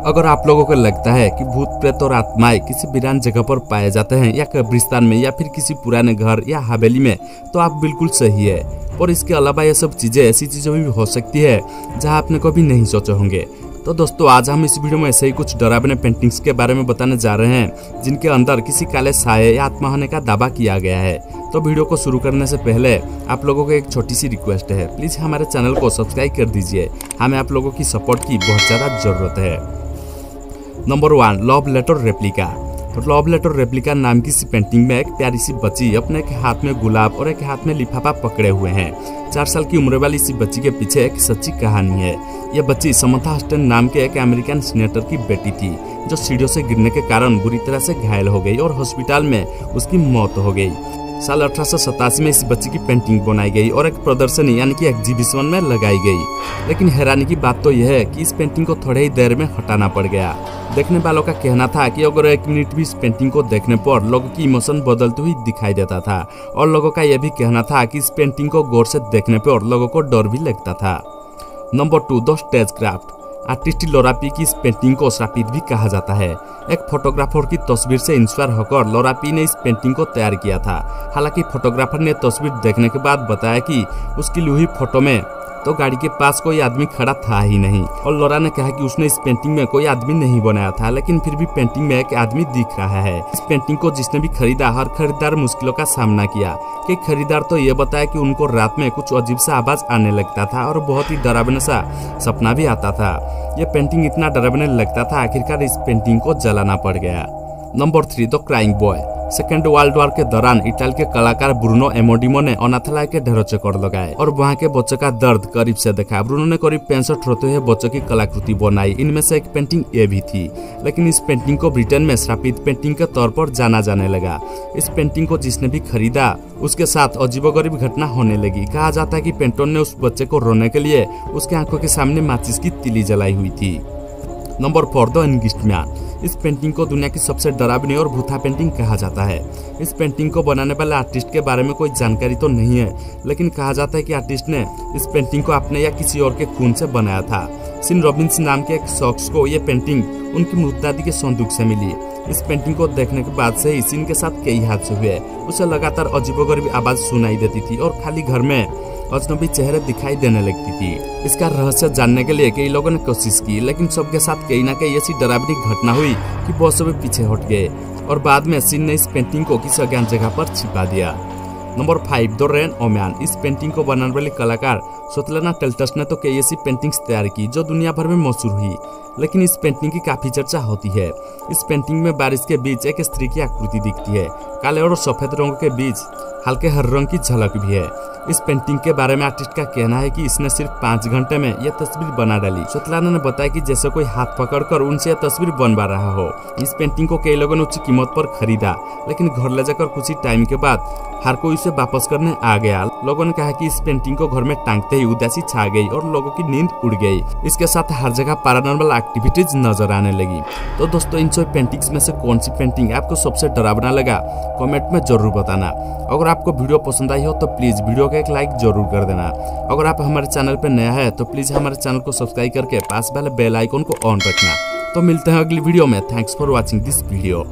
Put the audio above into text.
अगर आप लोगों को लगता है कि भूत प्रेत और आत्माएं किसी वीरान जगह पर पाए जाते हैं या कब्रिस्तान में या फिर किसी पुराने घर या हवेली में, तो आप बिल्कुल सही है। और इसके अलावा ये सब चीजें ऐसी चीजें भी हो सकती है जहां आपने कभी नहीं सोचे होंगे। तो दोस्तों आज हम इस वीडियो में ऐसे ही कुछ डरावने पेंटिंग्स के बारे में बताने जा रहे हैं जिनके अंदर किसी काले साये या आत्मा होने का दावा किया गया है। तो वीडियो को शुरू करने से पहले आप लोगों को एक छोटी सी रिक्वेस्ट है, प्लीज हमारे चैनल को सब्सक्राइब कर दीजिए। हमें आप लोगों की सपोर्ट की बहुत ज्यादा जरूरत है। Number 1, love letter replica. Love letter replica नाम की सी पेंटिंग में एक प्यारी सी बच्ची अपने एक हाथ में गुलाब और एक हाथ में लिफाफा पकड़े हुए हैं। 4 साल की उम्र वाली इसी बच्ची के पीछे एक सच्ची कहानी है। यह बच्ची समंथा हस्टन नाम के एक अमेरिकन सीनेटर की बेटी थी जो सीढ़ियों से गिरने के कारण बुरी तरह से घायल हो गई और हॉस्पिटल में उसकी मौत हो गई। साल 1887 में इस बच्ची की पेंटिंग बनाई गई और एक प्रदर्शनी यानी कि एग्जीबिशन में लगाई गई। लेकिन हैरानी की बात तो यह है कि इस पेंटिंग को थोड़े ही देर में हटाना पड़ गया। देखने वालों का कहना था कि अगर 1 मिनट भी इस पेंटिंग को देखने पर लोगों की इमोशन बदलती हुई दिखाई देता था, और लोगों का यह भी कहना था कि इस पेंटिंग को गौर से देखने पर लोगों को डर भी लगता था। Number 2, the stagecraft. Artist Laura P की इस पेंटिंग को श्रापित भी कहा जाता है। एक फोटोग्राफर की तस्वीर से इंस्पायर होकर लोरा पी ने इस पेंटिंग को तैयार किया था। हालांकि फोटोग्राफर ने तस्वीर देखने के बाद बताया कि उसकी ली हुई फोटो में तो गाड़ी के पास कोई आदमी खड़ा था ही नहीं, और लोरा ने कहा कि उसने इस पेंटिंग में कोई आदमी नहीं बनाया था, लेकिन फिर भी पेंटिंग में एक आदमी दिख रहा है। इस पेंटिंग को जिसने भी खरीदा, हर खरीदार मुश्किलों का सामना किया। कई खरीदार तो ये बताया कि उनको रात में कुछ अजीब सा आवाज आने लगता था और बहुत ही डरावना सा सपना भी आता था। यह पेंटिंग इतना डरावने लगता था, आखिरकार इस पेंटिंग को जलाना पड़ गया। Number 3, the crying boy. Second world war के दौरान इटली के कलाकार ब्रूनो एमोडिमो ने अनाथालय के ढेरों चक्कर लगाए और वहां के बच्चों का दर्द करीब से देखा। ब्रूनो ने करीब 65 रोते हुए बच्चों की कलाकृति बनाई। इनमें से एक पेंटिंग ये भी थी, लेकिन इस पेंटिंग को ब्रिटेन में श्रापित पेंटिंग के तौर पर जाना जाने लगा। इस पेंटिंग को जिसने भी खरीदा उसके साथ अजीबोगरीब घटना होने लगी। कहा जाता है कि पेंटर ने उस बच्चे को रोने के लिए उसके आंखों के सामने माचिस की तिली जलाई हुई थी। Number 4, the anguished man. इस पेंटिंग को दुनिया की सबसे डरावनी और भूता पेंटिंग कहा जाता है। इस पेंटिंग को बनाने वाले आर्टिस्ट के बारे में कोई जानकारी तो नहीं है, लेकिन कहा जाता है कि आर्टिस्ट ने इस पेंटिंग को अपने या किसी और के खून से बनाया था। सिन रॉबिन्स नाम के एक शख्स को यह पेंटिंग उनकी मृतदादी के संदूक से मिली। इस पेंटिंग को देखने के बाद से ही सिन के साथ कई हादसे हुए। उसे लगातार अजीबोगरीब आवाज सुनाई देती थी और खाली घर में अजनबी चेहरे दिखाई देने लगती थी। इसका रहस्य जानने के लिए कई लोगों ने कोशिश की, लेकिन सबके साथ कहीं ना कहीं ऐसी डरावनी घटना हुई कि बहुत सभी पीछे हट गए और बाद में सिन ने इस पेंटिंग को किसी अज्ञात जगह पर छिपा दिया। Number 5, the rain woman. इस पेंटिंग को बनाने वाली कलाकार सोतलेना टेल्टस ने तो कई ऐसी पेंटिंग्स तैयार की जो दुनिया भर में मशहूर हुई, लेकिन इस पेंटिंग की काफी चर्चा होती है। इस पेंटिंग में बारिश के बीच एक स्त्री की आकृति दिखती है। काले और सफेद रंग के बीच हल्के हरे रंग की झलक भी है। इस पेंटिंग के बारे में आर्टिस्ट का कहना है कि इसने सिर्फ 5 घंटे में यह तस्वीर बना डाली। सोतलाना ने बताया कि जैसे कोई हाथ पकड़कर उनसे यह तस्वीर बनवा रहा हो। इस पेंटिंग को कई लोगों ने उच्च कीमत पर खरीदा, लेकिन घर ले जाकर कुछ ही टाइम के बाद हर कोई उसे वापस करने आ गया। लोगों ने कहा कि इस पेंटिंग को घर में टांगते ही उदासी छा गई और लोगों की नींद उड़ गई। इसके साथ हर जगह पैरानॉर्मल एक्टिविटीज नजर आने लगी। तो दोस्तों इन सब पेंटिंग्स में से कौन सी पेंटिंग आपको सबसे डरावना लगा, कमेंट में जरूर बताना। अगर आपको वीडियो पसंद आई हो तो प्लीज वीडियो को एक लाइक जरूर कर देना। अगर आप हमारे चैनल पर नया है तो प्लीज हमारे चैनल को सब्सक्राइब करके पास वाले बेल आइकन को ऑन रखना। तो मिलते हैं अगली वीडियो में। Thanks for watching this video.